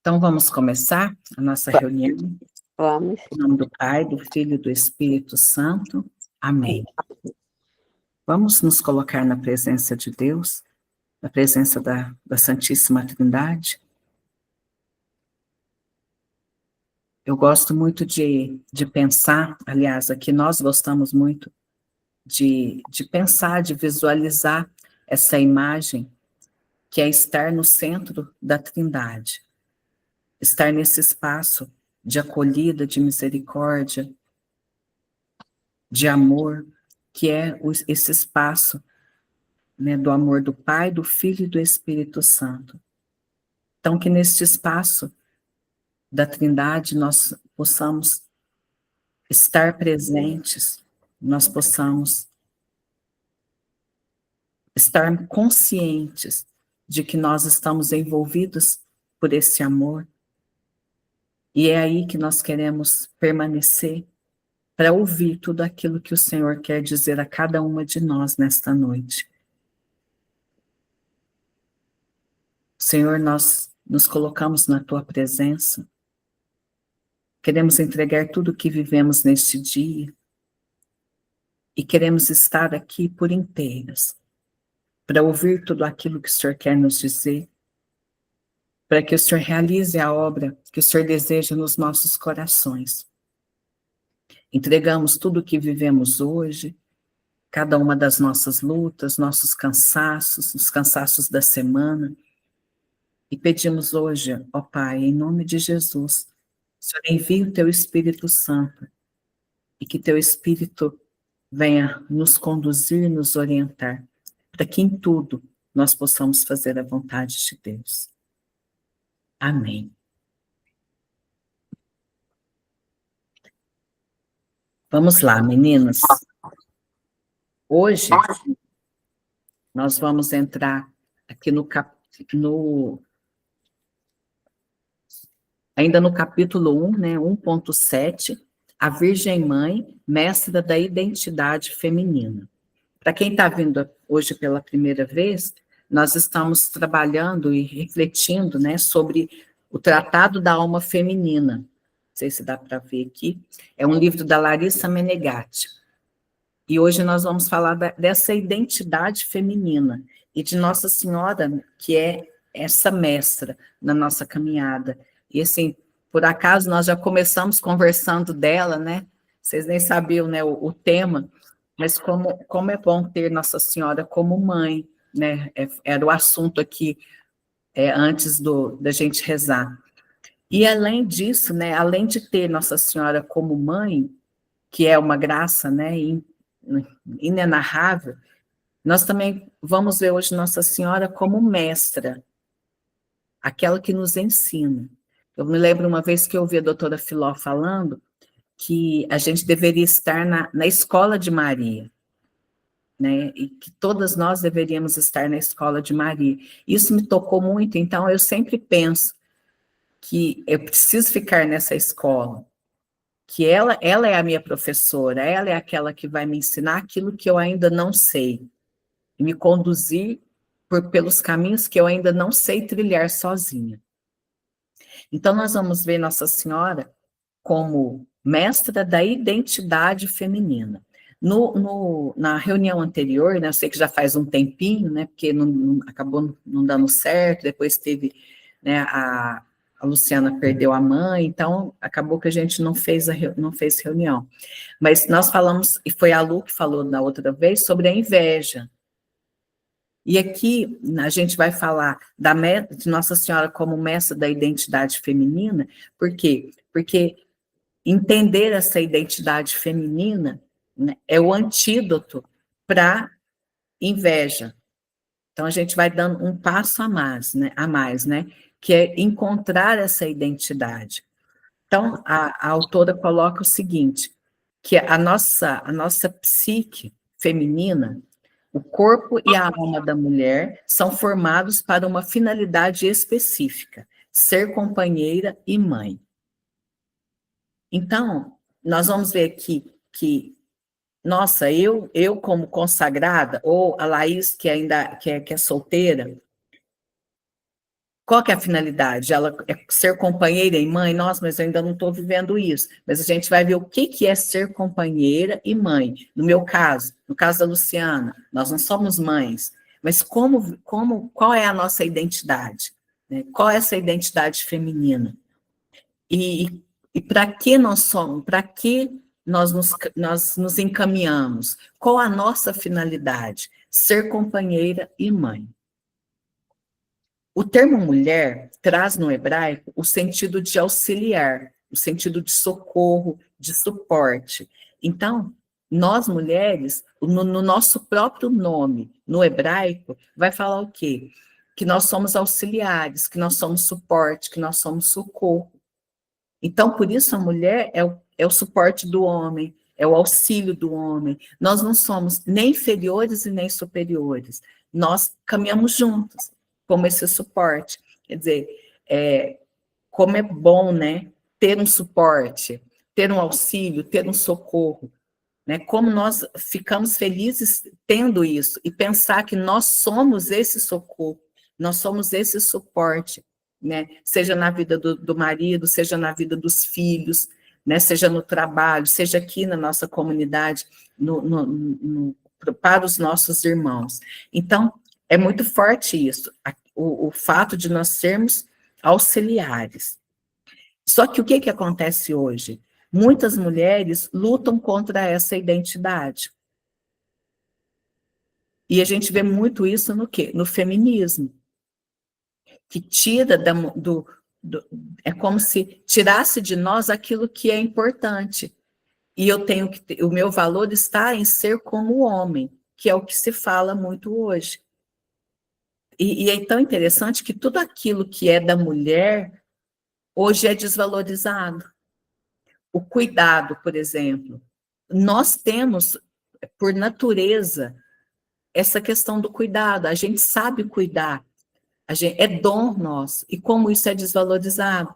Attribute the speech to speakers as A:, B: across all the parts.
A: Então, vamos começar a nossa reunião.
B: Vamos.
A: Em nome do Pai, do Filho e do Espírito Santo. Amém. Vamos nos colocar na presença de Deus, na presença da Santíssima Trindade. Eu gosto muito de pensar, aliás, aqui nós gostamos muito de pensar, de visualizar essa imagem, que é estar no centro da Trindade. Estar nesse espaço de acolhida, de misericórdia, de amor, que é esse espaço, né, do amor do Pai, do Filho e do Espírito Santo. Então, que neste espaço da Trindade nós possamos estar presentes, nós possamos estar conscientes de que nós estamos envolvidos por esse amor, e é aí que nós queremos permanecer para ouvir tudo aquilo que o Senhor quer dizer a cada uma de nós nesta noite. Senhor, nós nos colocamos na Tua presença, queremos entregar tudo o que vivemos neste dia, e queremos estar aqui por inteiras, para ouvir tudo aquilo que o Senhor quer nos dizer, para que o Senhor realize a obra que o Senhor deseja nos nossos corações. Entregamos tudo o que vivemos hoje, cada uma das nossas lutas, nossos cansaços, os cansaços da semana, e pedimos hoje, ó Pai, em nome de Jesus, Senhor, envie o Teu Espírito Santo, e que Teu Espírito venha nos conduzir, nos orientar, para que em tudo nós possamos fazer a vontade de Deus. Amém. Vamos lá, meninas. Hoje, nós vamos entrar aqui ainda no capítulo 1, né, 1.7, a Virgem Mãe, mestra da identidade feminina. Para quem está vindo hoje pela primeira vez, nós estamos trabalhando e refletindo, né, sobre o Tratado da Alma Feminina. Não sei se dá para ver aqui. É um livro da Larissa Menegatti. E hoje nós vamos falar dessa identidade feminina e de Nossa Senhora, que é essa mestra na nossa caminhada. E assim, por acaso nós já começamos conversando dela, né? Vocês nem sabiam, né, o tema, mas como é bom ter Nossa Senhora como mãe, né? Era o assunto aqui antes da gente rezar. E além disso, né, além de ter Nossa Senhora como mãe, que é uma graça, né, inenarrável, nós também vamos ver hoje Nossa Senhora como mestra, aquela que nos ensina. Eu me lembro uma vez que eu ouvi a doutora Filó falando que a gente deveria estar na escola de Maria, né, e que todas nós deveríamos estar na escola de Maria. Isso me tocou muito, então eu sempre penso que eu preciso ficar nessa escola, que ela é a minha professora, ela é aquela que vai me ensinar aquilo que eu ainda não sei, e me conduzir pelos caminhos que eu ainda não sei trilhar sozinha. Então, nós vamos ver Nossa Senhora como mestra da identidade feminina. Na reunião anterior, né, eu sei que já faz um tempinho, né, porque acabou não dando certo, depois teve, né, a Luciana perdeu a mãe, então acabou que a gente não fez reunião. Mas nós falamos, e foi a Lu que falou na outra vez, sobre a inveja. E aqui a gente vai falar de Nossa Senhora como mestra da identidade feminina, por quê? Porque entender essa identidade feminina, né, é o antídoto para inveja. Então a gente vai dando um passo a mais, né, que é encontrar essa identidade. Então a autora coloca o seguinte, que a nossa psique feminina, o corpo e a alma da mulher são formados para uma finalidade específica, ser companheira e mãe. Então, nós vamos ver aqui que, nossa, eu como consagrada, ou a Laís, que ainda que é solteira, Qual que é a finalidade? Ela é ser companheira e mãe? Nossa, mas eu ainda não estou vivendo isso. Mas a gente vai ver o que é ser companheira e mãe. No meu caso, no caso da Luciana, nós não somos mães, mas qual é a nossa identidade? Né? Qual é essa identidade feminina? E para que nós somos? Para que nós nos encaminhamos? Qual a nossa finalidade? Ser companheira e mãe. O termo mulher traz no hebraico o sentido de auxiliar, o sentido de socorro, de suporte. Então, nós mulheres, no nosso próprio nome, no hebraico, vai falar o quê? Que nós somos auxiliares, que nós somos suporte, que nós somos socorro. Então, por isso, a mulher é o suporte do homem, é o auxílio do homem. Nós não somos nem inferiores e nem superiores. Nós caminhamos juntos, como esse suporte. Quer dizer, como é bom, né? Ter um suporte, ter um auxílio, ter um socorro. Né? Como nós ficamos felizes tendo isso e pensar que nós somos esse socorro, nós somos esse suporte, né? Seja na vida do marido, seja na vida dos filhos, né? Seja no trabalho, seja aqui na nossa comunidade, para os nossos irmãos. Então, é muito forte isso, o fato de nós sermos auxiliares. Só que o que acontece hoje? Muitas mulheres lutam contra essa identidade. E a gente vê muito isso no quê? No feminismo. Que tira é como se tirasse de nós aquilo que é importante. E eu tenho que o meu valor está em ser como homem, que é o que se fala muito hoje. E é tão interessante que tudo aquilo que é da mulher hoje é desvalorizado. O cuidado, por exemplo. Nós temos, por natureza, essa questão do cuidado. A gente sabe cuidar. É dom nosso. E como isso é desvalorizado.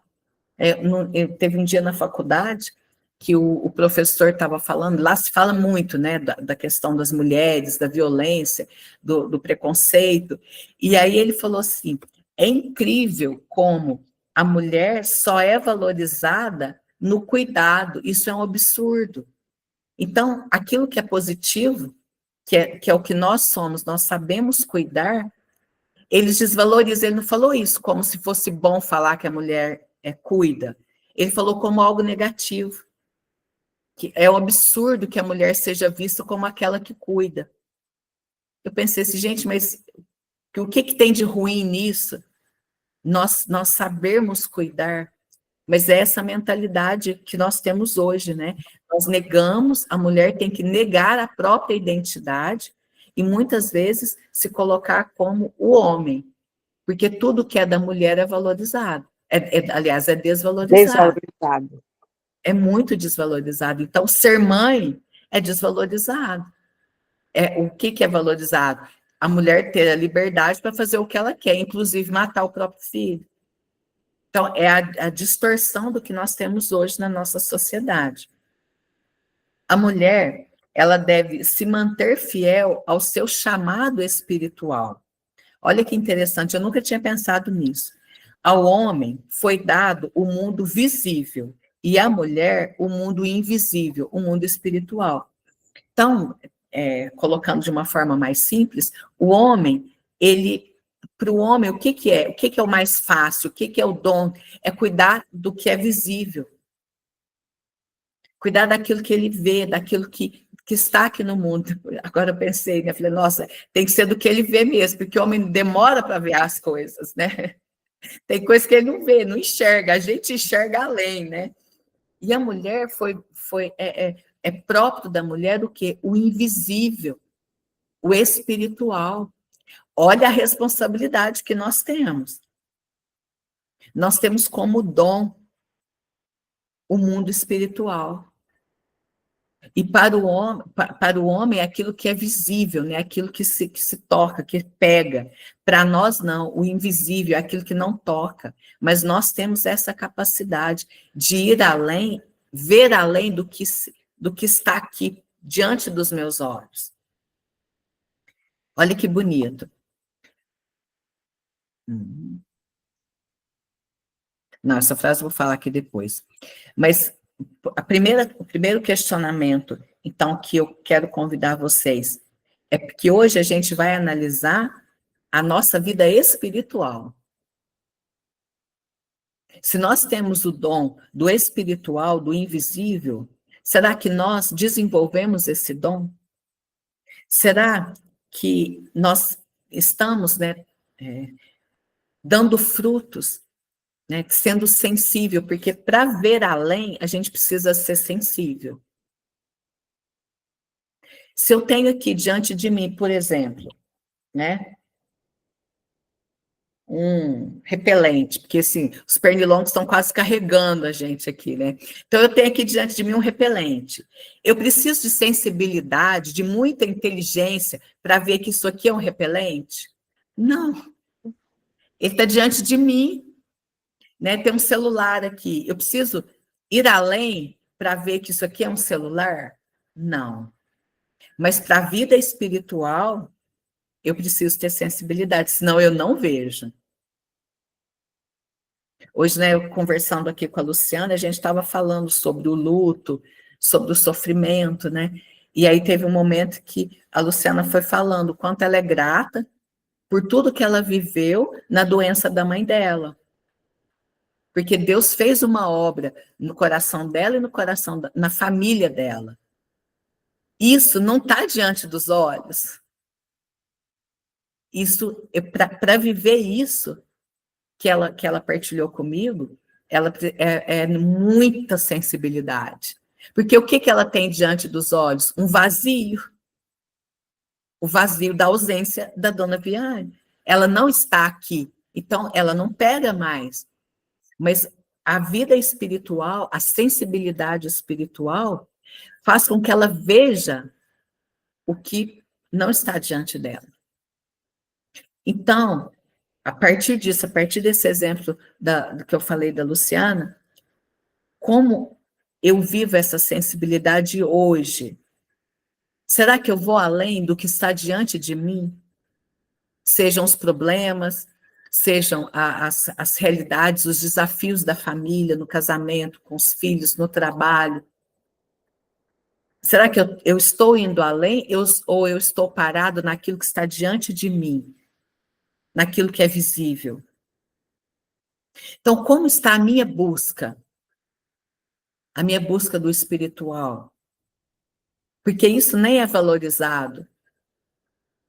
A: Teve um dia na faculdade que o professor estava falando, lá se fala muito, né, da questão das mulheres, da violência, do preconceito, e aí ele falou assim, é incrível como a mulher só é valorizada no cuidado, isso é um absurdo. Então, aquilo que é positivo, que é o que nós somos, nós sabemos cuidar, eles desvalorizam, ele não falou isso como se fosse bom falar que a mulher cuida, ele falou como algo negativo, que é um absurdo que a mulher seja vista como aquela que cuida. Eu pensei assim, gente, mas o que tem de ruim nisso? Nós sabermos cuidar, mas é essa mentalidade que nós temos hoje, né? Nós negamos, a mulher tem que negar a própria identidade e muitas vezes se colocar como o homem, porque tudo que é da mulher é valorizado. Aliás, é desvalorizado.
B: Desvalorizado.
A: É muito desvalorizado. Então, ser mãe é desvalorizado. O que é valorizado? A mulher ter a liberdade para fazer o que ela quer, inclusive matar o próprio filho. Então, é a distorção do que nós temos hoje na nossa sociedade. A mulher, ela deve se manter fiel ao seu chamado espiritual. Olha que interessante, eu nunca tinha pensado nisso. Ao homem foi dado o mundo visível e à mulher o mundo invisível, o mundo espiritual. Então, colocando de uma forma mais simples, o homem, para o homem, o que é? O que é o mais fácil? O que é o dom? É cuidar do que é visível. Cuidar daquilo que ele vê, daquilo que está aqui no mundo. Agora eu pensei, né? Falei, nossa, tem que ser do que ele vê mesmo, porque o homem demora para ver as coisas, né? Tem coisas que ele não vê, não enxerga, a gente enxerga além, né? E a mulher é próprio da mulher o quê? O invisível, o espiritual. Olha a responsabilidade que nós temos. Nós temos como dom o mundo espiritual. E para o homem é aquilo que é visível, né? Aquilo que se toca, que pega. Para nós, não, o invisível é aquilo que não toca. Mas nós temos essa capacidade de ir além, ver além do que está aqui, diante dos meus olhos. Olha que bonito. Não, essa frase eu vou falar aqui depois. Mas o primeiro questionamento, então, que eu quero convidar vocês, é porque hoje a gente vai analisar a nossa vida espiritual. Se nós temos o dom do espiritual, do invisível, será que nós desenvolvemos esse dom? Será que nós estamos, né, dando frutos, né, sendo sensível? Porque para ver além, a gente precisa ser sensível. Se eu tenho aqui diante de mim, por exemplo, né, um repelente, porque assim, os pernilongos estão quase carregando a gente aqui, né? Então eu tenho aqui diante de mim um repelente. Eu preciso de sensibilidade, de muita inteligência para ver que isso aqui é um repelente? Não. Ele está diante de mim, né? Tem um celular aqui. Eu preciso ir além para ver que isso aqui é um celular? Não. Mas para a vida espiritual, eu preciso ter sensibilidade, senão eu não vejo. Hoje, né, eu conversando aqui com a Luciana, a gente estava falando sobre o luto, sobre o sofrimento, né? E aí teve um momento que a Luciana foi falando o quanto ela é grata por tudo que ela viveu na doença da mãe dela. Porque Deus fez uma obra no coração dela e no coração na família dela. Isso não está diante dos olhos. Isso, para viver isso que ela partilhou comigo, ela é muita sensibilidade. Porque o que ela tem diante dos olhos? Um vazio. O vazio da ausência da dona Viane. Ela não está aqui, então ela não pega mais. Mas a vida espiritual, a sensibilidade espiritual, faz com que ela veja o que não está diante dela. Então, a partir disso, a partir desse exemplo do que eu falei da Luciana, como eu vivo essa sensibilidade hoje? Será que eu vou além do que está diante de mim? Sejam os problemas, sejam as realidades, os desafios da família, no casamento, com os filhos, no trabalho. Será que eu estou indo além ou eu estou parado naquilo que está diante de mim, naquilo que é visível? Então, como está a minha busca? A minha busca do espiritual? Porque isso nem é valorizado,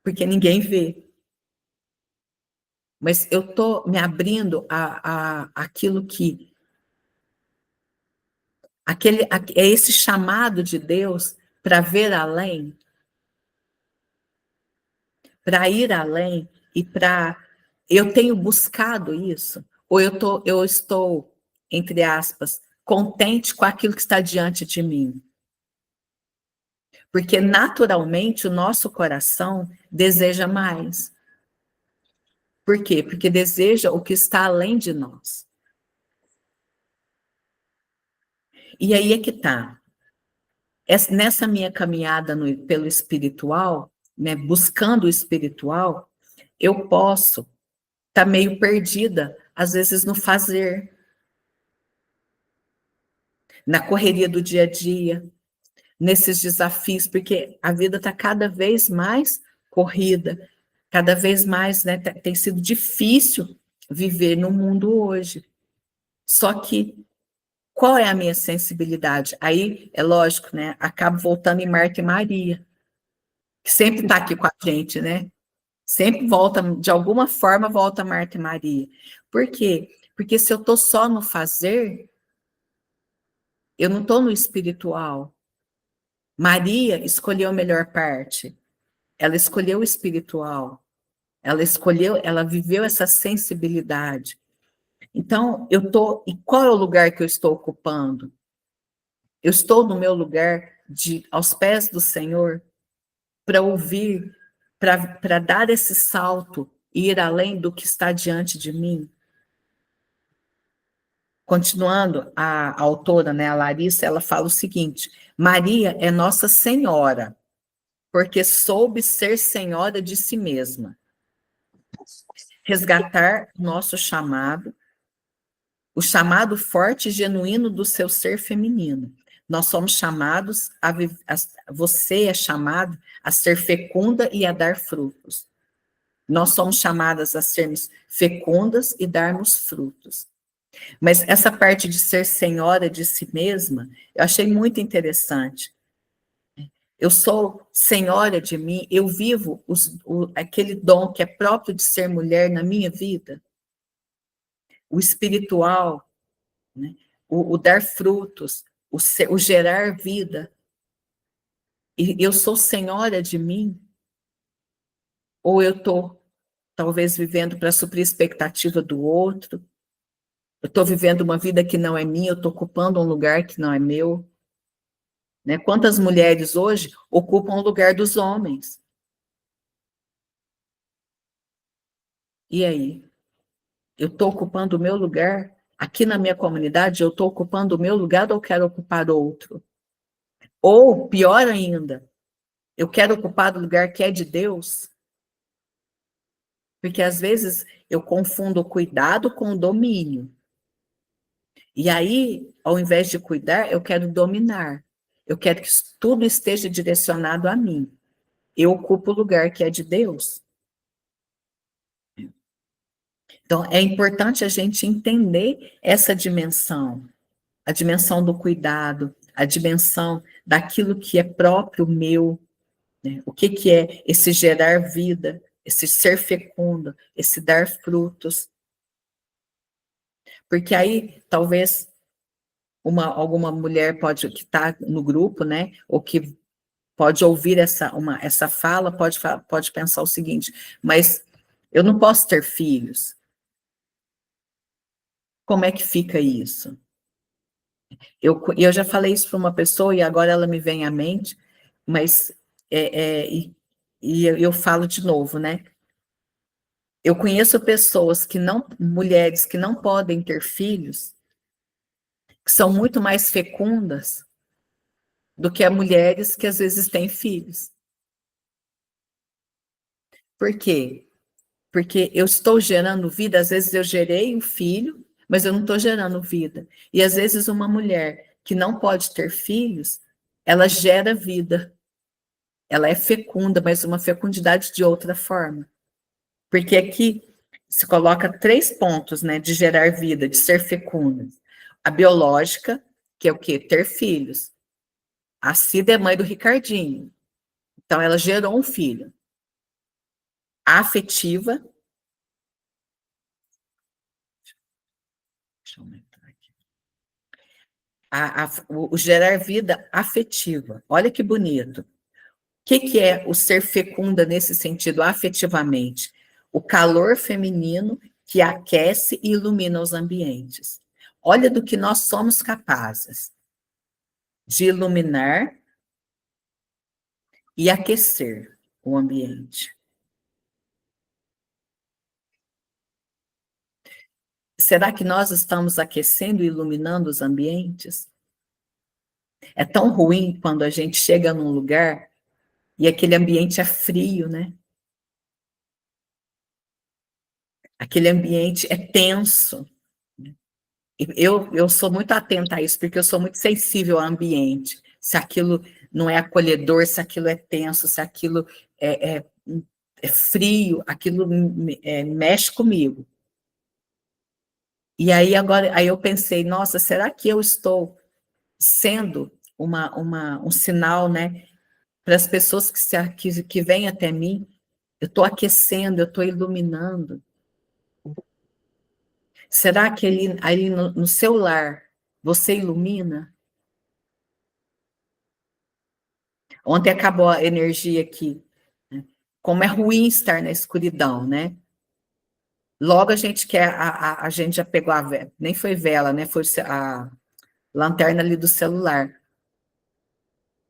A: porque ninguém vê. Mas eu estou me abrindo a aquilo que... é esse chamado de Deus para ver além, para ir além e para... Eu tenho buscado isso? Ou eu estou, entre aspas, contente com aquilo que está diante de mim? Porque, naturalmente, o nosso coração deseja mais. Por quê? Porque deseja o que está além de nós. E aí é que está. Nessa minha caminhada pelo espiritual, né, buscando o espiritual, eu posso estar meio perdida, às vezes, no fazer, na correria do dia a dia, nesses desafios, porque a vida está cada vez mais corrida, cada vez mais, né, tem sido difícil viver no mundo hoje. Só que qual é a minha sensibilidade? Aí, é lógico, né, acabo voltando em Marta e Maria, que sempre está aqui com a gente, né? Sempre volta, de alguma forma, volta Marta e Maria. Por quê? Porque se eu estou só no fazer, eu não estou no espiritual. Maria escolheu a melhor parte. Ela escolheu o espiritual. Ela viveu essa sensibilidade. Então, e qual é o lugar que eu estou ocupando? Eu estou no meu lugar aos pés do Senhor para ouvir, para dar esse salto e ir além do que está diante de mim. Continuando, a autora, né, a Larissa, ela fala o seguinte: Maria é Nossa Senhora, porque soube ser senhora de si mesma, resgatar nosso chamado o chamado forte e genuíno do seu ser feminino. Nós somos chamados você é chamado a ser fecunda e a dar frutos. Nós somos chamadas a sermos fecundas e darmos frutos. Mas essa parte de ser senhora de si mesma, eu achei muito interessante. Eu sou senhora de mim, eu vivo aquele dom que é próprio de ser mulher na minha vida, o espiritual, né? O dar frutos, o gerar vida. E eu sou senhora de mim? Ou eu estou, talvez, vivendo para suprir a expectativa do outro? Eu estou vivendo uma vida que não é minha, eu estou ocupando um lugar que não é meu? Né? Quantas mulheres hoje ocupam o lugar dos homens? E aí? Eu estou ocupando o meu lugar? Aqui na minha comunidade, eu estou ocupando o meu lugar ou eu quero ocupar outro? Ou, pior ainda, eu quero ocupar o lugar que é de Deus? Porque às vezes eu confundo o cuidado com o domínio. E aí, ao invés de cuidar, eu quero dominar. Eu quero que tudo esteja direcionado a mim. Eu ocupo o lugar que é de Deus. Então, é importante a gente entender essa dimensão, a dimensão do cuidado, a dimensão daquilo que é próprio meu, né? O que é esse gerar vida, esse ser fecundo, esse dar frutos. Porque aí, talvez, alguma mulher que está no grupo, né, ou que pode ouvir essa fala, pode pensar o seguinte, mas eu não posso ter filhos. Como é que fica isso? Eu já falei isso para uma pessoa e agora ela me vem à mente, mas eu falo de novo, né? Eu conheço pessoas mulheres que não podem ter filhos, que são muito mais fecundas do que as mulheres que às vezes têm filhos. Por quê? Porque eu estou gerando vida, às vezes eu gerei um filho, mas eu não estou gerando vida. E às vezes uma mulher que não pode ter filhos, ela gera vida. Ela é fecunda, mas uma fecundidade de outra forma. Porque aqui se coloca 3 pontos, né, de gerar vida, de ser fecunda. A biológica, que é o quê? Ter filhos. A Cida é mãe do Ricardinho. Então, ela gerou um filho. A afetiva. Deixa eu aumentar aqui. O gerar vida afetiva. Olha que bonito. O que é o ser fecunda nesse sentido, afetivamente? O calor feminino que aquece e ilumina os ambientes. Olha do que nós somos capazes de iluminar e aquecer o ambiente. Será que nós estamos aquecendo e iluminando os ambientes? É tão ruim quando a gente chega num lugar e aquele ambiente é frio, né? Aquele ambiente é tenso. Eu sou muito atenta a isso, porque eu sou muito sensível ao ambiente. Se aquilo não é acolhedor, se aquilo é tenso, se aquilo é frio, aquilo mexe comigo. E aí eu pensei, nossa, será que eu estou sendo um sinal, né, para as pessoas que vêm até mim? Eu estou aquecendo, eu estou iluminando. Será que ali no seu lar você ilumina? Ontem acabou a energia aqui, né? Como é ruim estar na escuridão, né? Logo a gente quer, a gente já pegou a vela, nem foi vela, né? Foi a lanterna ali do celular.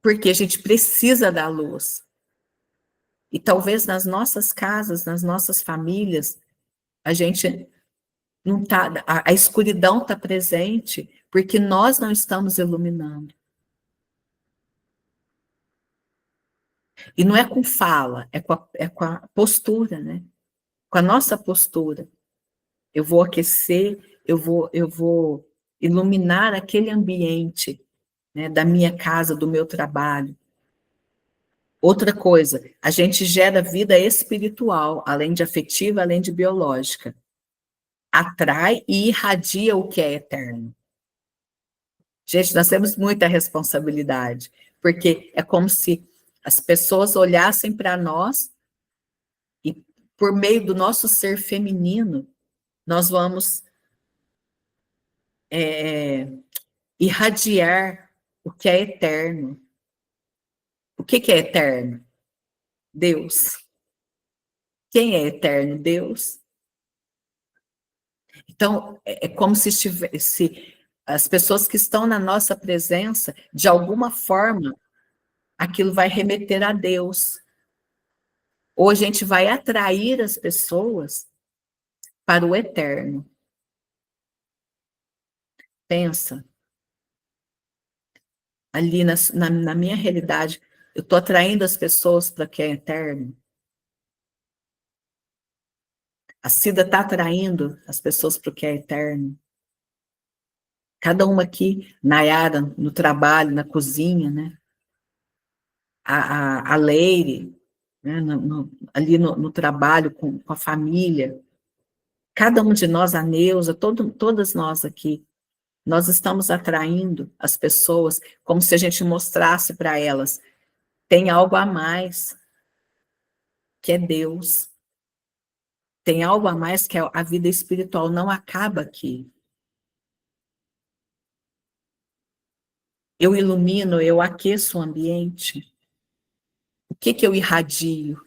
A: Porque a gente precisa da luz. E talvez nas nossas casas, nas nossas famílias, a gente não tá, a escuridão está presente porque nós não estamos iluminando. E não é com fala, é com a postura, né? Com a nossa postura. Eu vou aquecer, eu vou iluminar aquele ambiente, né, da minha casa, do meu trabalho. Outra coisa, a gente gera vida espiritual, além de afetiva, além de biológica. Atrai e irradia o que é eterno. Gente, nós temos muita responsabilidade, porque é como se as pessoas olhassem para nós e, por meio do nosso ser feminino, nós vamos irradiar o que é eterno. O que é eterno? Deus. Quem é eterno? Deus. Então, é como se as pessoas que estão na nossa presença, de alguma forma, aquilo vai remeter a Deus. Ou a gente vai atrair as pessoas para o eterno. Pensa. Ali na minha realidade, eu estou atraindo as pessoas para o que é eterno. A Cida está atraindo as pessoas para o que é eterno. Cada uma aqui, Nayara, no trabalho, na cozinha, né? A Leire, né? Ali no trabalho com a família. Cada um de nós, a Neuza, todas nós aqui, nós estamos atraindo as pessoas como se a gente mostrasse para elas, tem algo a mais, que é Deus. Tem algo a mais que a vida espiritual não acaba aqui. Eu ilumino, eu aqueço o ambiente. O que eu irradio?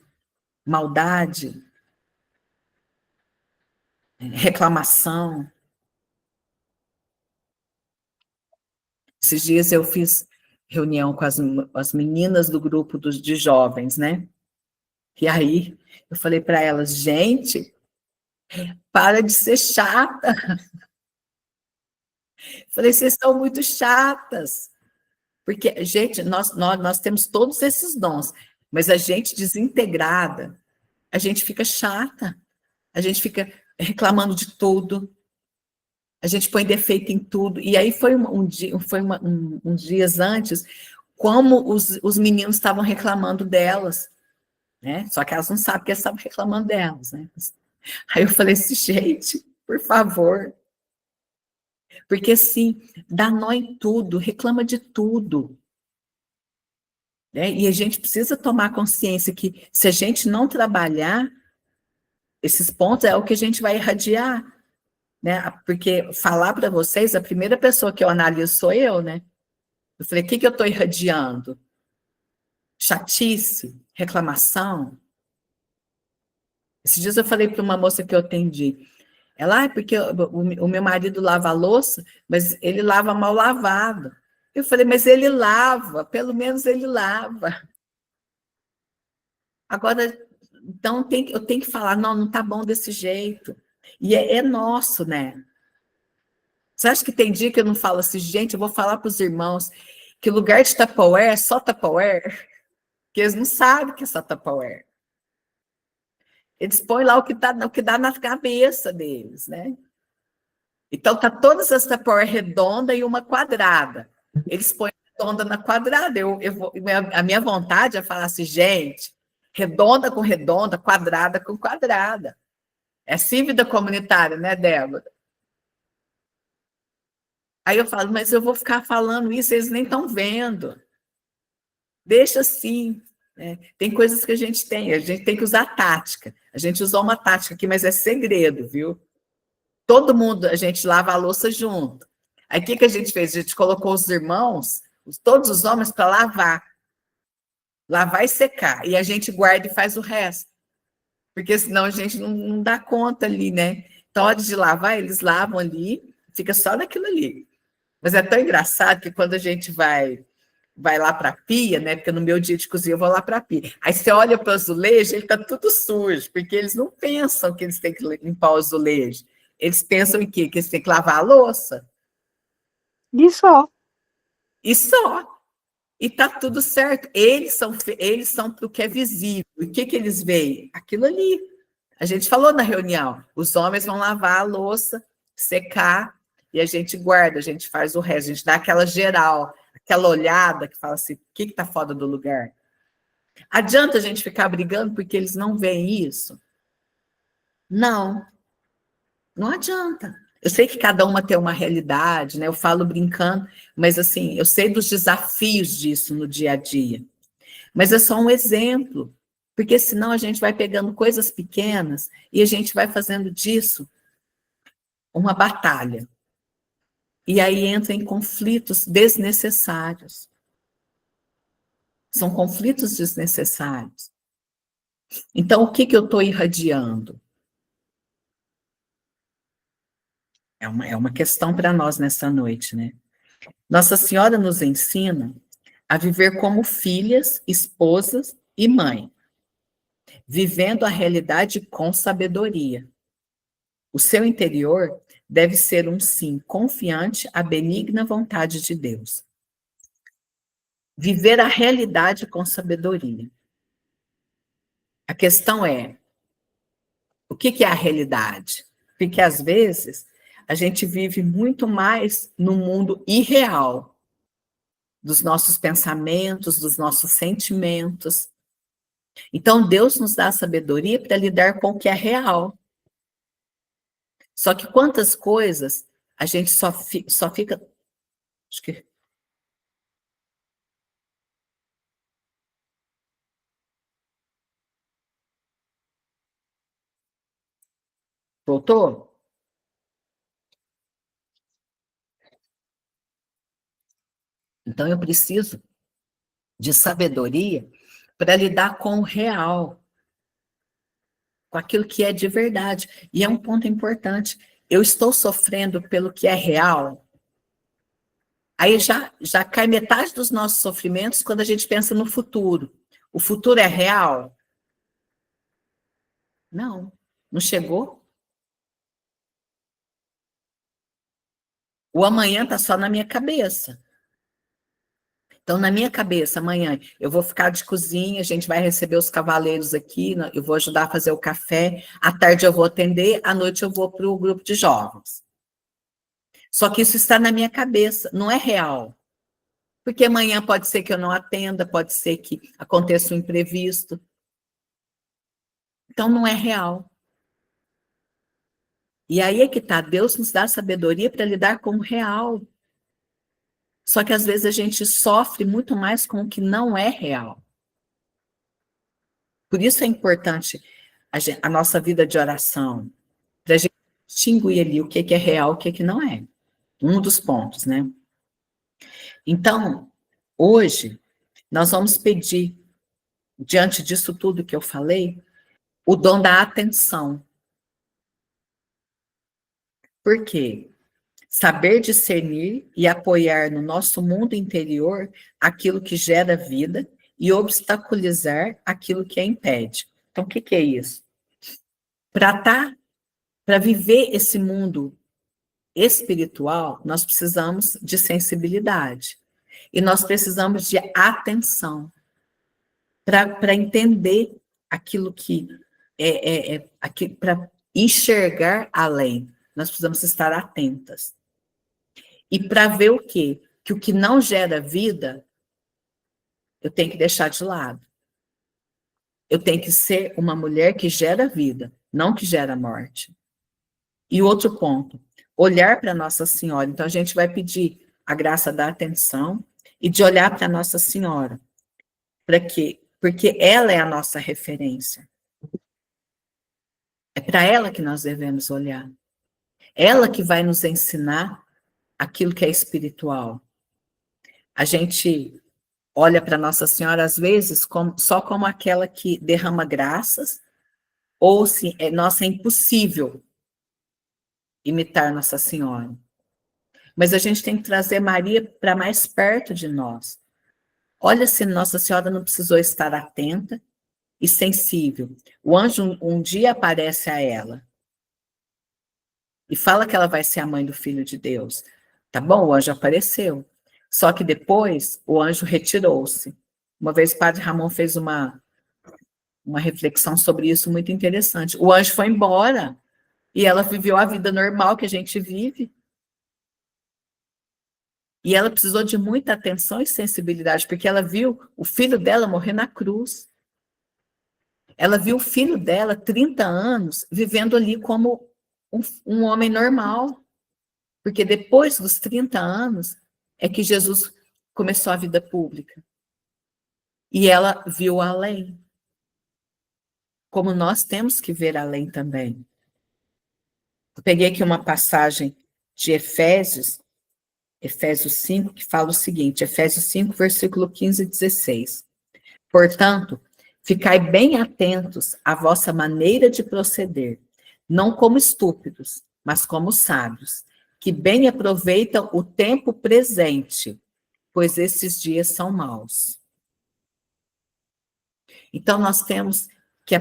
A: Maldade? Reclamação? Esses dias eu fiz reunião com as meninas do grupo de jovens, né? E aí eu falei para elas, gente, para de ser chata. Falei, vocês são muito chatas. Porque, gente, nós temos todos esses dons, mas a gente desintegrada, a gente fica chata, a gente fica reclamando de tudo, a gente põe defeito em tudo. E aí foi uns dias antes, como os meninos estavam reclamando delas, né? Só que elas não sabem que eles estavam reclamando delas, né? Aí eu falei assim, gente, por favor, porque assim, dá nó em tudo, reclama de tudo. Né? E a gente precisa tomar consciência que se a gente não trabalhar esses pontos, é o que a gente vai irradiar. Né? Porque falar para vocês, a primeira pessoa que eu analiso sou eu, né? Eu falei, o que eu estou irradiando? Chatice? Reclamação? Esses dias eu falei para uma moça que eu atendi, ela, porque o meu marido lava a louça, mas ele lava mal lavado. Eu falei, mas ele lava, pelo menos ele lava. Agora, então eu tenho que falar, não está bom desse jeito. E é nosso, né? Você acha que tem dia que eu não falo assim, gente, eu vou falar para os irmãos que lugar de Tupperware é só Tupperware? Que eles não sabem que é só Tupperware. Eles põem lá o que dá na cabeça deles, né? Então, tá todas as Tupperware redonda e uma quadrada. Eles põem redonda na quadrada. A minha vontade é falar assim, gente, redonda com redonda, quadrada com quadrada. É assim vida comunitária, né, Débora? Aí eu falo, mas eu vou ficar falando isso, eles nem estão vendo. Deixa assim. Né? Tem coisas que a gente tem que usar tática. A gente usou uma tática aqui, mas é segredo, viu? Todo mundo, a gente lava a louça junto. Aí o que a gente fez? A gente colocou os irmãos, todos os homens, para lavar e secar. E a gente guarda e faz o resto. Porque senão a gente não dá conta ali, né? Então, hora de lavar, eles lavam ali, fica só naquilo ali. Mas é tão engraçado que quando a gente vai lá para a pia, né? Porque no meu dia de cozinha eu vou lá para a pia. Aí você olha para o azulejo, ele está tudo sujo, porque eles não pensam que eles têm que limpar o azulejo. Eles pensam em quê? Que eles têm que lavar a louça.
B: E só.
A: E só. E tá tudo certo. Eles são para o que é visível. E o que eles veem? Aquilo ali. A gente falou na reunião. Os homens vão lavar a louça secar e a gente guarda, a gente faz o resto, a gente dá aquela geral, aquela olhada que fala assim, o que está fora do lugar? Adianta a gente ficar brigando porque eles não veem isso? Não, não adianta. Eu sei que cada uma tem uma realidade, né? Eu falo brincando, mas assim, eu sei dos desafios disso no dia a dia. Mas é só um exemplo, porque senão a gente vai pegando coisas pequenas e a gente vai fazendo disso uma batalha. E aí entra em conflitos desnecessários. São conflitos desnecessários. Então, o que eu estou irradiando? É uma questão para nós nessa noite, né? Nossa Senhora nos ensina a viver como filhas, esposas e mãe, vivendo a realidade com sabedoria. O seu interior deve ser um sim confiante à benigna vontade de Deus. Viver a realidade com sabedoria. A questão é, o que é a realidade? Porque às vezes a gente vive muito mais no mundo irreal, dos nossos pensamentos, dos nossos sentimentos. Então Deus nos dá a sabedoria para lidar com o que é real. Só que quantas coisas a gente só fica... Acho que... Voltou? Então eu preciso de sabedoria para lidar com o real, com aquilo que é de verdade. E é um ponto importante. Eu estou sofrendo pelo que é real. Aí já cai metade dos nossos sofrimentos quando a gente pensa no futuro. O futuro é real? Não, não chegou. O amanhã está só na minha cabeça. Então, na minha cabeça, amanhã, eu vou ficar de cozinha, a gente vai receber os cavaleiros aqui, eu vou ajudar a fazer o café, à tarde eu vou atender, à noite eu vou para o grupo de jovens. Só que isso está na minha cabeça, não é real. Porque amanhã pode ser que eu não atenda, pode ser que aconteça um imprevisto. Então, não é real. E aí é que está, Deus nos dá sabedoria para lidar com o real. Só que às vezes a gente sofre muito mais com o que não é real. Por isso é importante a nossa vida de oração, para a gente distinguir ali o que é real e o que não é. Um dos pontos, né? Então, hoje, nós vamos pedir, diante disso tudo que eu falei, o dom da atenção. Por quê? Saber discernir e apoiar no nosso mundo interior aquilo que gera vida e obstaculizar aquilo que a impede. Então, o que é isso? Para viver esse mundo espiritual, nós precisamos de sensibilidade. E nós precisamos de atenção para entender aquilo que para enxergar além. Nós precisamos estar atentas. E para ver o quê? Que o que não gera vida, eu tenho que deixar de lado. Eu tenho que ser uma mulher que gera vida, não que gera morte. E outro ponto, olhar para Nossa Senhora. Então, a gente vai pedir a graça da atenção e de olhar para Nossa Senhora. Para quê? Porque ela é a nossa referência. É para ela que nós devemos olhar. Ela que vai nos ensinar aquilo que é espiritual. A gente olha para Nossa Senhora, às vezes, só como aquela que derrama graças, ou se, nossa, é impossível imitar Nossa Senhora. Mas a gente tem que trazer Maria para mais perto de nós. Olha se Nossa Senhora não precisou estar atenta e sensível. O anjo um dia aparece a ela e fala que ela vai ser a mãe do Filho de Deus. Tá bom, o anjo apareceu. Só que depois o anjo retirou-se. Uma vez o Padre Ramon fez uma reflexão sobre isso muito interessante. O anjo foi embora. E ela viveu a vida normal que a gente vive. E ela precisou de muita atenção e sensibilidade, porque ela viu o filho dela morrer na cruz. Ela viu o filho dela, 30 anos, vivendo ali como um homem normal. Porque depois dos 30 anos é que Jesus começou a vida pública. E ela viu além. Como nós temos que ver além também. Eu peguei aqui uma passagem de Efésios 5, que fala o seguinte, Efésios 5, versículo 15 e 16. Portanto, ficai bem atentos à vossa maneira de proceder, não como estúpidos, mas como sábios, que bem aproveitam o tempo presente, pois esses dias são maus. Então, nós temos que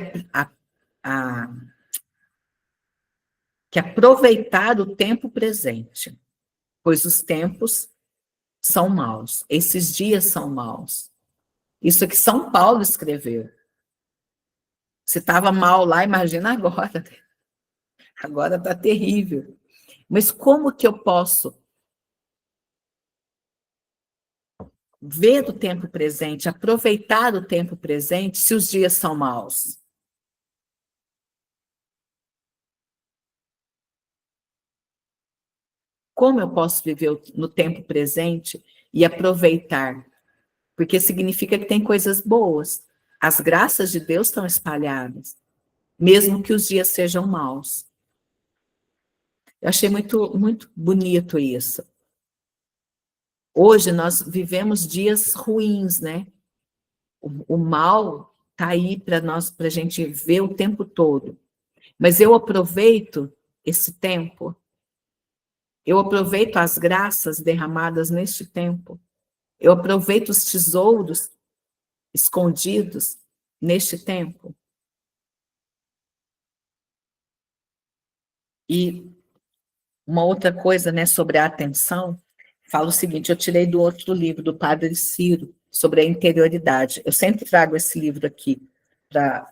A: aproveitar o tempo presente, pois os tempos são maus, esses dias são maus. Isso que São Paulo escreveu. Se estava mal lá, imagina agora. Agora está terrível. Mas como que eu posso ver o tempo presente, aproveitar o tempo presente, se os dias são maus? Como eu posso viver no tempo presente e aproveitar? Porque significa que tem coisas boas. As graças de Deus estão espalhadas, mesmo que os dias sejam maus. Eu achei muito, muito bonito isso. Hoje nós vivemos dias ruins, né? O mal está aí para nós, para a gente ver o tempo todo. Mas eu aproveito esse tempo. Eu aproveito as graças derramadas neste tempo. Eu aproveito os tesouros escondidos neste tempo. E uma outra coisa, né, sobre a atenção, fala o seguinte, eu tirei do outro livro, do Padre Ciro, sobre a interioridade. Eu sempre trago esse livro aqui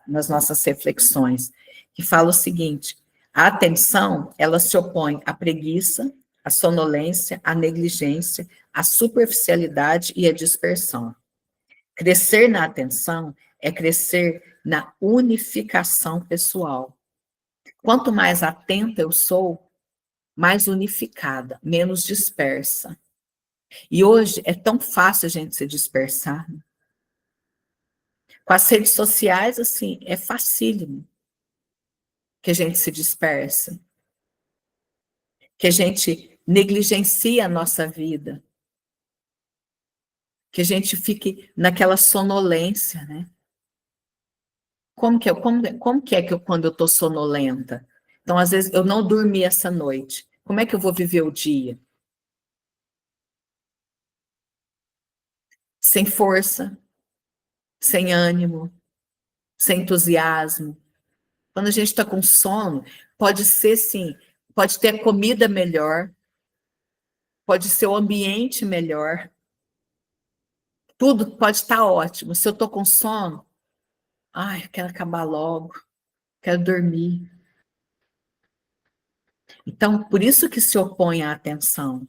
A: nas nossas reflexões, que fala o seguinte, a atenção, ela se opõe à preguiça, à sonolência, à negligência, à superficialidade e à dispersão. Crescer na atenção é crescer na unificação pessoal. Quanto mais atenta eu sou, mais unificada, menos dispersa. E hoje é tão fácil a gente se dispersar. Com as redes sociais, assim, é facílimo que a gente se dispersa, que a gente negligencia a nossa vida, que a gente fique naquela sonolência, né? Como que é que quando eu estou sonolenta? Então, às vezes, eu não dormi essa noite. Como é que eu vou viver o dia? Sem força, sem ânimo, sem entusiasmo. Quando a gente está com sono, pode ser, sim, pode ter a comida melhor, pode ser o ambiente melhor, tudo pode estar ótimo. Se eu estou com sono, ai, eu quero acabar logo, quero dormir. Então, por isso que se opõe à atenção.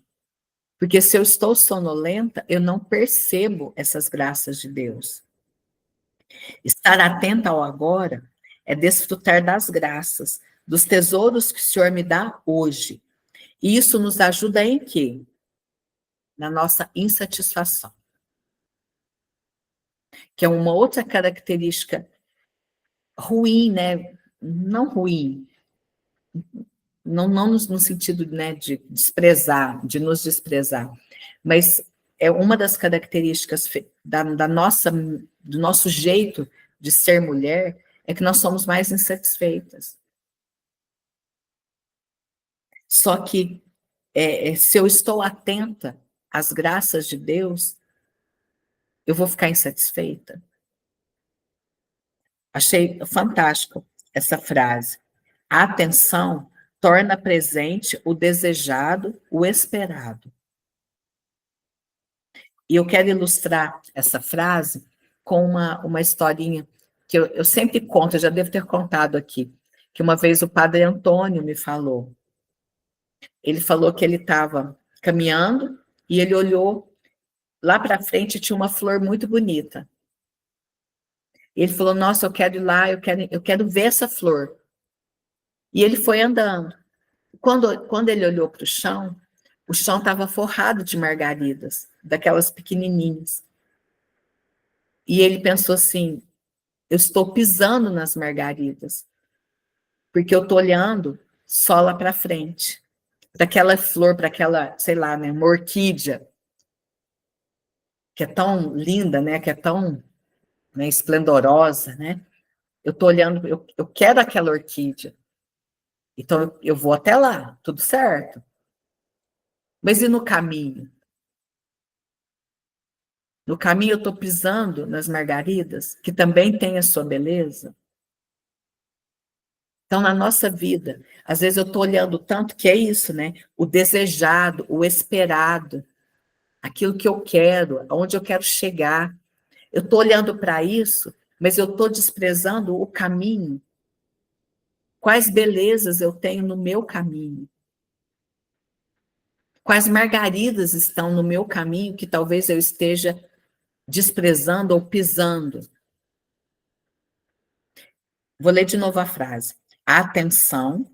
A: Porque se eu estou sonolenta, eu não percebo essas graças de Deus. Estar atenta ao agora é desfrutar das graças, dos tesouros que o Senhor me dá hoje. E isso nos ajuda em quê? Na nossa insatisfação. Que é uma outra característica ruim, né? Não ruim, não no sentido, né, de desprezar, de nos desprezar, mas é uma das características do nosso jeito de ser mulher, é que nós somos mais insatisfeitas. Só que se eu estou atenta às graças de Deus, eu vou ficar insatisfeita. Achei fantástico essa frase. A atenção torna presente o desejado, o esperado. E eu quero ilustrar essa frase com uma historinha que eu sempre conto, eu já devo ter contado aqui. que uma vez o padre Antônio me falou. Ele falou que ele estava caminhando e ele olhou lá para frente, tinha uma flor muito bonita. E ele falou, nossa, eu quero ir lá, eu quero ver essa flor. E ele foi andando. Quando ele olhou para o chão estava forrado de margaridas, daquelas pequenininhas. E ele pensou assim, eu estou pisando nas margaridas, porque eu estou olhando só lá para frente, para aquela flor, para aquela, sei lá, né, uma orquídea, que é tão linda, né, que é tão, né, esplendorosa, né? Eu estou olhando, eu quero aquela orquídea. Então, eu vou até lá, tudo certo. Mas e no caminho? No caminho eu estou pisando nas margaridas, que também tem a sua beleza. Então, na nossa vida, às vezes eu estou olhando tanto que é isso, né? O desejado, o esperado, aquilo que eu quero, aonde eu quero chegar. Eu estou olhando para isso, mas eu estou desprezando o caminho. Quais belezas eu tenho no meu caminho? Quais margaridas estão no meu caminho que talvez eu esteja desprezando ou pisando? Vou ler de novo a frase. A atenção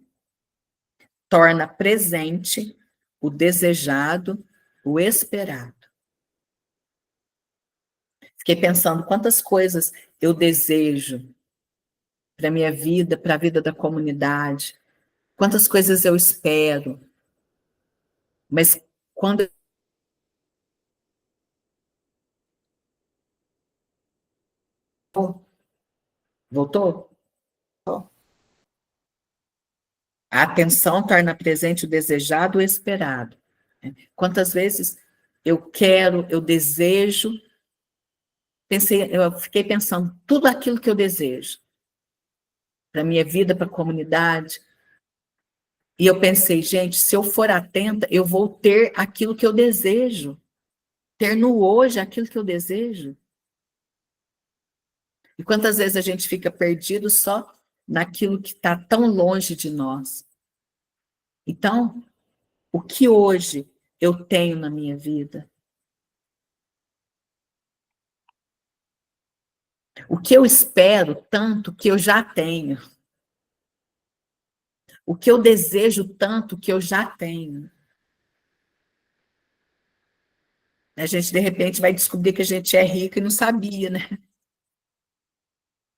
A: torna presente o desejado, o esperado. Fiquei pensando quantas coisas eu desejo para a minha vida, para a vida da comunidade, quantas coisas eu espero, mas quando. Voltou? A atenção torna presente o desejado, o esperado. Quantas vezes eu quero, eu desejo, eu fiquei pensando tudo aquilo que eu desejo para a minha vida, para a comunidade. E eu pensei, gente, se eu for atenta, eu vou ter aquilo que eu desejo. Ter no hoje aquilo que eu desejo. E quantas vezes a gente fica perdido só naquilo que está tão longe de nós. Então, o que hoje eu tenho na minha vida? O que eu espero tanto que eu já tenho? O que eu desejo tanto que eu já tenho? A gente, de repente, vai descobrir que a gente é rico e não sabia, né?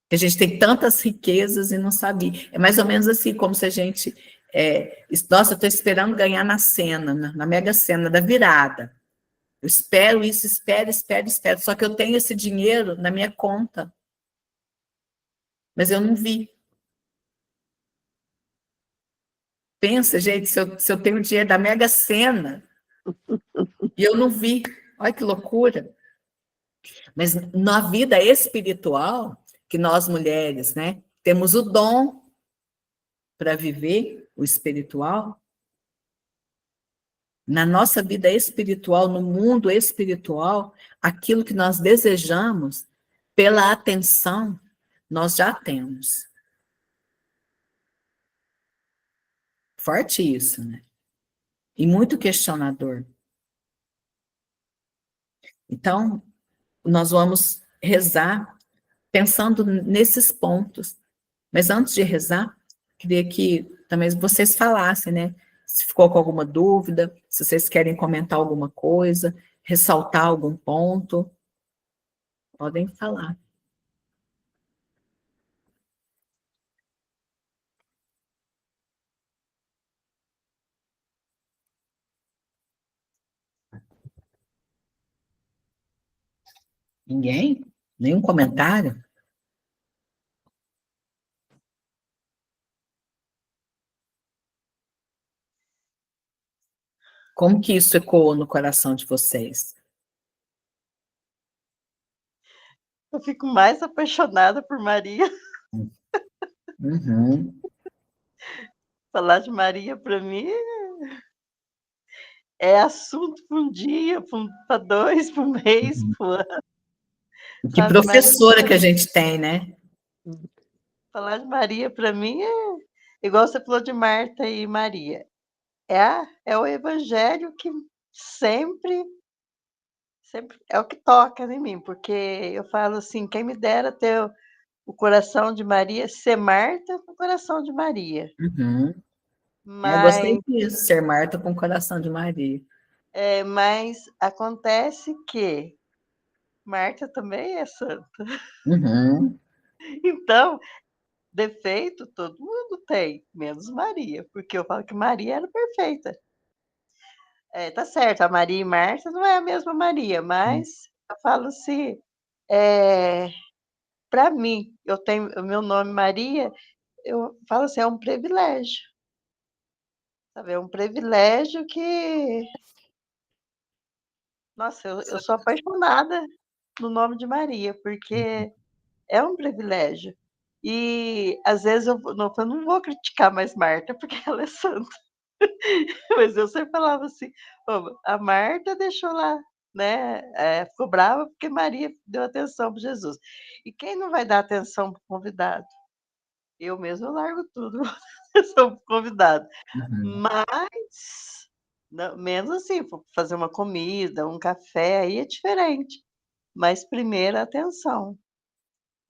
A: Que a gente tem tantas riquezas e não sabia. É mais ou menos assim, como se a gente... nossa, eu estou esperando ganhar na Sena, na Mega Sena da virada. Eu espero isso, espero. Só que eu tenho esse dinheiro na minha conta. Mas eu não vi. Pensa, gente, se eu tenho dinheiro da Mega Sena e eu não vi. Olha que loucura. Mas na vida espiritual, que nós mulheres, né, temos o dom para viver o espiritual. Na nossa vida espiritual, no mundo espiritual, aquilo que nós desejamos, pela atenção, nós já temos. Forte isso, né? E muito questionador. Então, nós vamos rezar pensando nesses pontos. Mas antes de rezar, queria que também vocês falassem, né? Se ficou com alguma dúvida, se vocês querem comentar alguma coisa, ressaltar algum ponto, podem falar. Ninguém? Nenhum comentário? Como que isso ecoou no coração de vocês?
C: Eu fico mais apaixonada por Maria.
A: Uhum.
C: Falar de Maria, para mim, é assunto para um dia, para dois, para um mês, para um ano.
A: Que
C: Sabe,
A: professora
C: Maria,
A: que a gente tem, né?
C: falar de Maria, para mim, igual você falou de Marta e Maria. É o evangelho que sempre, sempre é o que toca em mim, porque eu falo assim, quem me dera ter o coração de Maria, ser Marta com o coração de Maria.
A: Uhum. Gostei
C: Mas,
A: disso, ser Marta com coração de Maria.
C: mas acontece que Marta também é santa.
A: Uhum.
C: Então, defeito todo mundo tem, menos Maria, porque eu falo que Maria era perfeita. Tá certo, a Maria e Marta não é a mesma Maria, mas eu falo assim, eh, para mim, eu tenho o meu nome Maria, eu falo assim, é um privilégio, sabe, é um privilégio que, nossa, eu sou apaixonada no nome de Maria, porque é um privilégio. E às vezes eu não vou criticar mais Marta, porque ela é santa. Mas eu sempre falava assim: "Ô, a Marta deixou lá, né, ficou brava porque Maria deu atenção para Jesus. E quem não vai dar atenção para o convidado? Eu mesma largo tudo, atenção para o convidado.
A: Uhum.
C: Mas, não, menos assim, for fazer uma comida, um café, aí é diferente. Mas primeiro a atenção.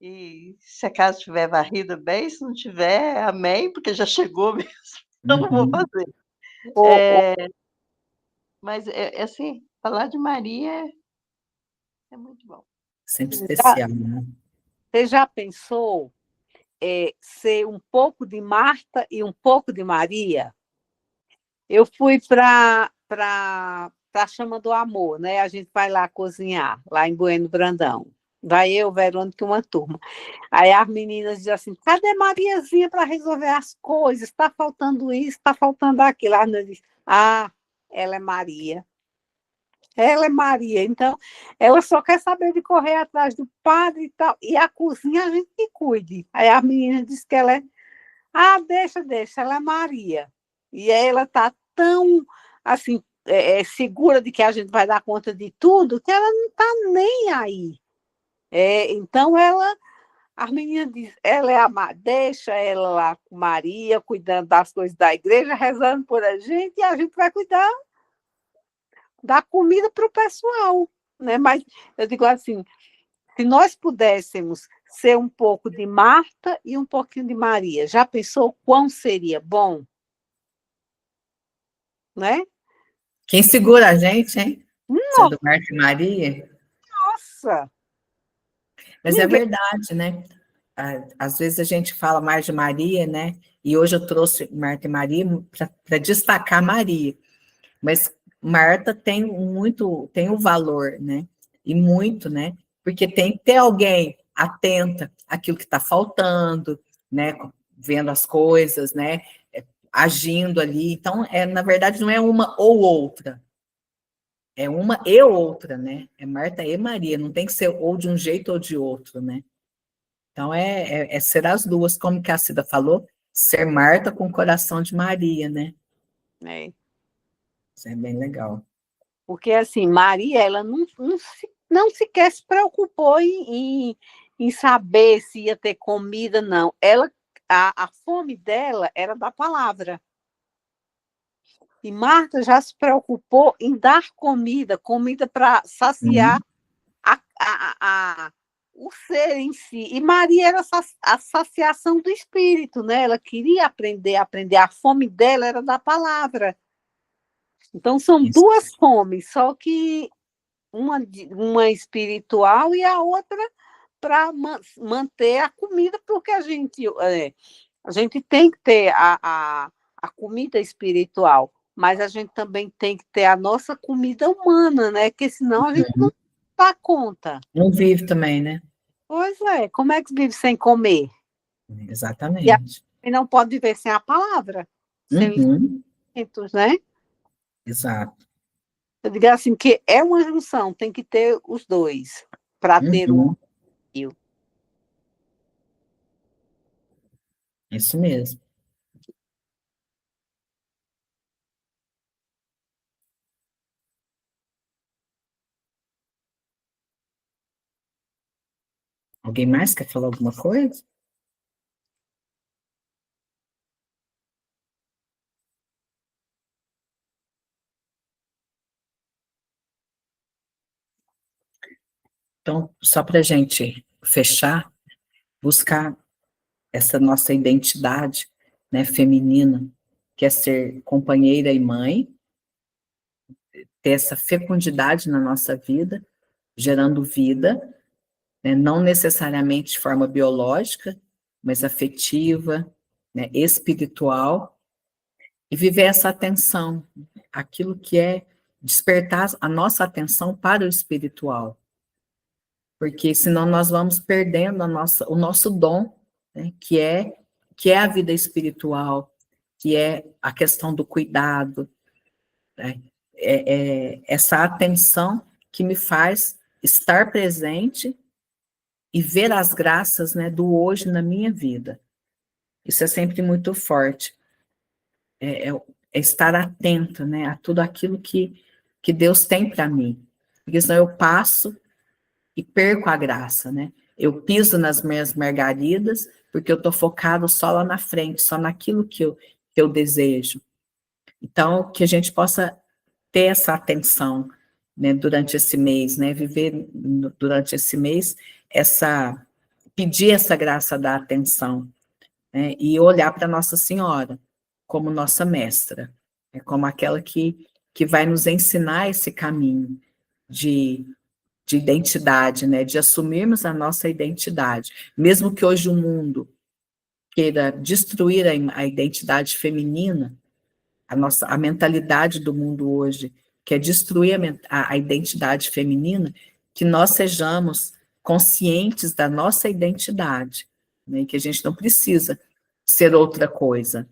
C: E se a casa estiver varrida, bem, se não tiver, amém, porque já chegou mesmo, eu não vou
A: Uhum.
C: fazer.
B: Ô, ô,
C: Eh Mas é assim, falar de Maria é muito bom.
A: Sempre
B: já,
A: especial, né?
B: você já pensou ser um pouco de Marta e um pouco de Maria? Eu fui para a Chama do Amor, né? A gente vai lá cozinhar, lá em Bueno Brandão. Vai eu, Verônica e uma turma. Aí as meninas dizem assim: cadê Mariazinha para resolver as coisas? Está faltando isso, está faltando aquilo. As meninas dizem: ah, ela é Maria. Ela é Maria. Então, ela só quer saber de correr atrás do padre e tal. E a cozinha a gente que cuide. Aí a menina disse que ela é. Ah, deixa, deixa, ela é Maria. E aí ela está tão, assim, segura de que a gente vai dar conta de tudo, que ela não está nem aí. Então, as meninas dizem, ela é deixa ela lá com Maria, cuidando das coisas da igreja, rezando por a gente, e a gente vai cuidar da comida para o pessoal. Né? Mas eu digo assim, se nós pudéssemos ser um pouco de Marta e um pouquinho de Maria, já pensou quão seria bom? Né?
A: Quem segura a gente, hein? Sendo
B: Nossa,
A: Marta e Maria. Mas é
B: ninguém.
A: verdade, né? Às vezes a gente fala mais de Maria, né? E hoje eu trouxe Marta e Maria para destacar Maria. Mas Marta tem muito, tem o valor, né? E muito, né? Porque tem que ter alguém atenta àquilo que está faltando, né? Vendo as coisas, né? Agindo ali. Então, na verdade, não é uma ou outra. É uma e outra, né? É Marta e Maria. Não tem que ser ou de um jeito ou de outro, né? Então, é ser as duas, como que a Cida falou, ser Marta com o coração de Maria, né?
B: É,
A: Isso é bem legal.
B: porque assim, Maria, ela não sequer se preocupou em saber se ia ter comida, não. A fome dela era da palavra. E Marta já se preocupou em dar comida, comida para saciar
A: Hum,
B: a, o ser em si. E Maria era a saciação do espírito, né? Ela queria aprender. A fome dela era da palavra. Então, são
A: isso.
B: duas fomes, só que uma espiritual e a outra para manter a comida, porque a gente tem que ter a comida espiritual, mas a gente também tem que ter a nossa comida humana, né? Porque senão a gente não
A: Uhum.
B: dá conta.
A: Não vive também, né?
B: Pois é, como é que vive sem comer? E a
A: Exatamente.
B: gente não pode viver sem a palavra, sem os
A: Uhum.
B: sentimentos, né?
A: Exato.
B: Eu digo assim, que é uma junção, tem que ter os dois para ter o
A: Uhum.
B: rio.
A: Isso mesmo. Alguém mais quer falar alguma coisa? Então, só para a gente fechar, buscar essa nossa identidade, né, feminina, que é ser companheira e mãe, ter essa fecundidade na nossa vida, gerando vida, né, não necessariamente de forma biológica, mas afetiva, né, espiritual, e viver essa atenção, aquilo que é despertar a nossa atenção para o espiritual, porque senão nós vamos perdendo o nosso dom, né, que é a vida espiritual, que é a questão do cuidado, né, essa atenção que me faz estar presente e ver as graças, né, do hoje na minha vida. Isso é sempre muito forte. É estar atento, né, a tudo aquilo que Deus tem para mim. Porque senão eu passo e perco a graça, né? Eu piso nas minhas margaridas porque eu estou focado só lá na frente, só naquilo que eu desejo. Então, que a gente possa ter essa atenção, né, durante esse mês, né, viver durante esse mês, pedir essa graça da atenção, né, e olhar para Nossa Senhora como nossa mestra, como aquela que vai nos ensinar esse caminho de identidade, né, de assumirmos a nossa identidade, mesmo que hoje o mundo queira destruir a identidade feminina, a mentalidade do mundo hoje quer destruir a identidade feminina, que nós sejamos conscientes da nossa identidade, né, que a gente não precisa ser outra coisa,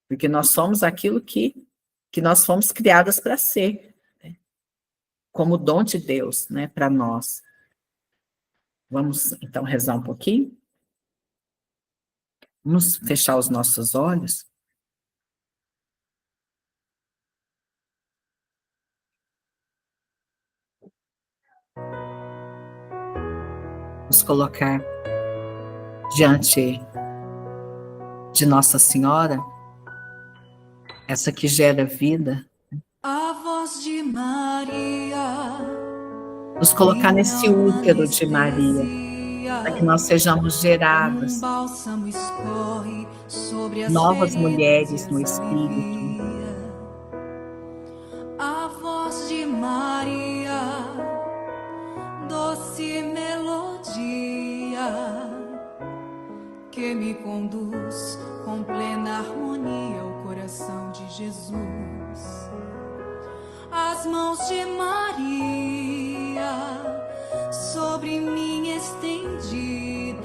A: porque nós somos aquilo que nós fomos criadas para ser, né, como dom de Deus, né, para nós. Vamos, então, rezar um pouquinho? Vamos fechar os nossos olhos? Nos colocar diante de Nossa Senhora, essa que gera vida.
D: A voz de Maria,
A: nos colocar nesse útero de Maria, para que nós sejamos geradas, novas mulheres no Espírito.
D: A voz de Maria, doce melodia, que me conduz com plena harmonia ao coração de Jesus. As mãos de Maria sobre mim estendidas,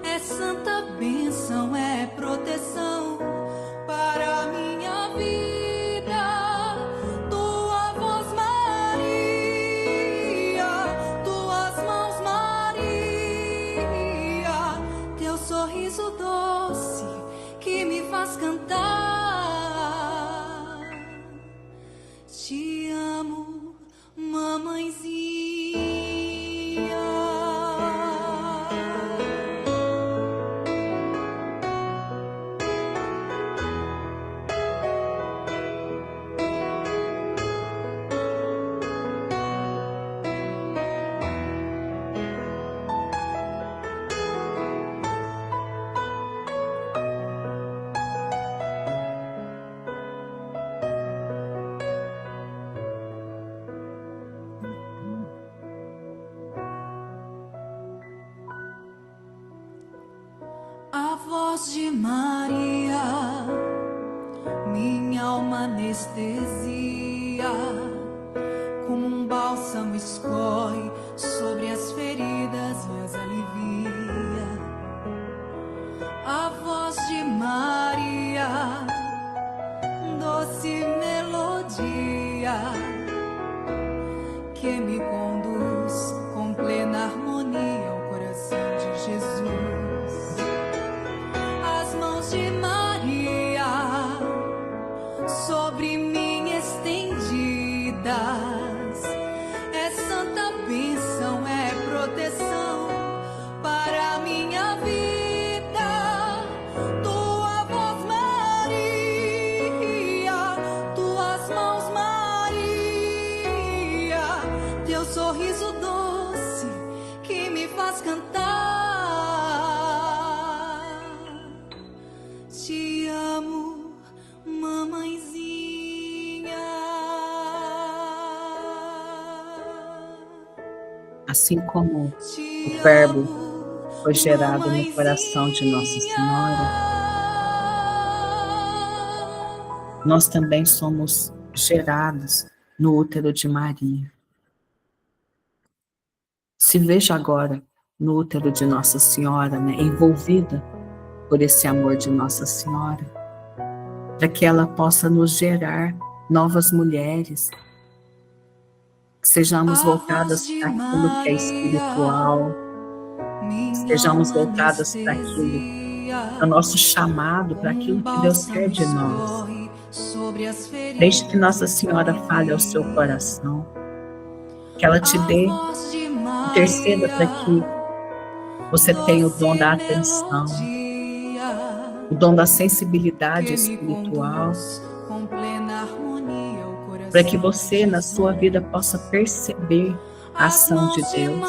D: é santa bênção, é proteção para a minha vida. Tua voz, Maria, tuas mãos, Maria, teu sorriso doce que me faz cantar. Te amo, mamãezinha. A voz de Maria, minha alma anestesia, como um bálsamo escorre sobre as feridas e as alivia. A voz de Maria, doce melodia, que me conduz com plena harmonia ao coração de Jesus. De Maria sobre mim estendidas, é santa bênção, é proteção para a minha vida. Tua voz, Maria, tuas mãos, Maria, teu sorriso doce que me faz cantar. Te amo, mamãezinha.
A: Assim como o Verbo foi gerado no coração de Nossa Senhora, nós também somos gerados no útero de Maria. Se veja agora no útero de Nossa Senhora, né, envolvida por esse amor de Nossa Senhora, para que ela possa nos gerar novas mulheres, que sejamos voltadas para aquilo que é espiritual, sejamos voltadas para aquilo, para o nosso chamado, para aquilo que Deus quer de nós. Deixe que Nossa Senhora fale ao seu coração, que ela te dê, interceda para que você tenha o dom da atenção, o dom da sensibilidade espiritual, para que você, na sua vida, possa perceber a ação de Deus,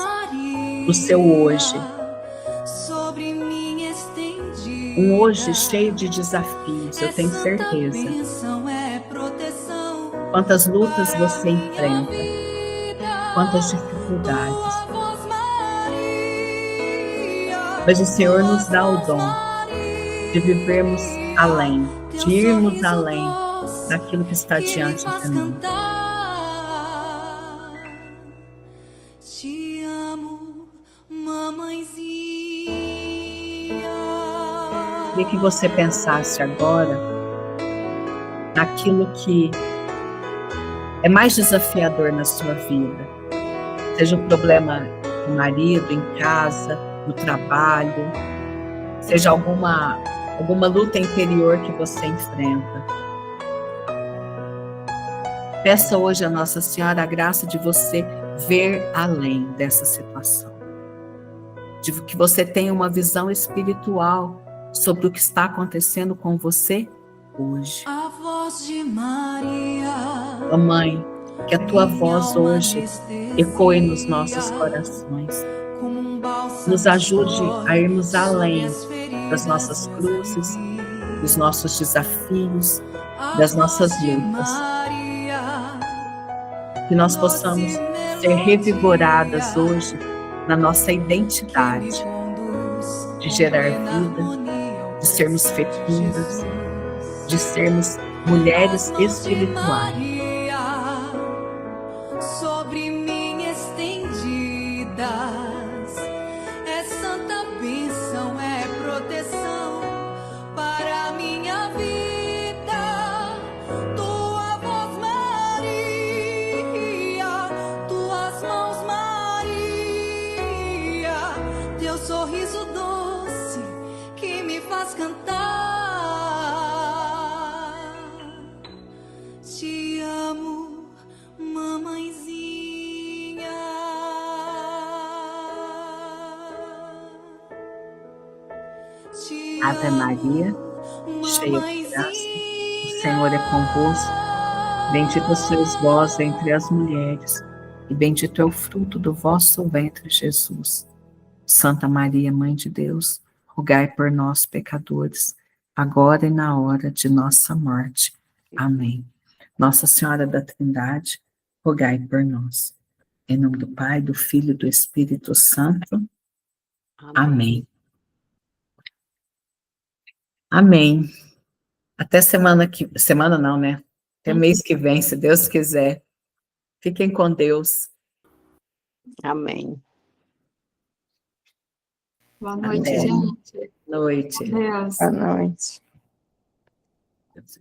A: o seu hoje. Um hoje cheio de desafios, eu tenho certeza. Quantas lutas você enfrenta, quantas dificuldades. Mas o Senhor nos dá o dom de vivermos além, de irmos além daquilo que está diante de nós.
D: Te amo, mamãezinha.
A: Queria que você pensasse agora naquilo que é mais desafiador na sua vida. Seja um problema com o marido, em casa, no trabalho, seja alguma luta interior que você enfrenta. Peça hoje a Nossa Senhora a graça de você ver além dessa situação. De que você tenha uma visão espiritual sobre o que está acontecendo com você hoje.
D: A voz de Maria.
A: Ó Mãe, que a tua voz hoje ecoe nos nossos corações. Nos ajude a irmos além das nossas cruzes, dos nossos desafios, das nossas lutas. Que nós possamos ser revigoradas hoje na nossa identidade, de gerar vida, de sermos fecundas, de sermos mulheres espirituais.
D: Sobre mim estendidas, é santa bênção, é proteção para a minha vida. Tua voz, Maria, tuas mãos, Maria, teu sorriso doce que me faz cantar. Te amo, mamãezinha. Te
A: Ave Maria, cheia de graça, o Senhor é convosco. Bendita sois vós entre as mulheres, e bendito é o fruto do vosso ventre, Jesus. Santa Maria, Mãe de Deus, rogai por nós, pecadores, agora e na hora de nossa morte. Amém. Nossa Senhora da Trindade, rogai por nós. Em nome do Pai, do Filho e do Espírito Santo. Amém. Amém. Até semana não, né? Até mês que vem, se Deus quiser. Fiquem com Deus.
B: Amém.
E: Boa noite,
A: Amém.
E: gente.
A: Noite.
E: Deus.
B: Boa noite.
A: Deus.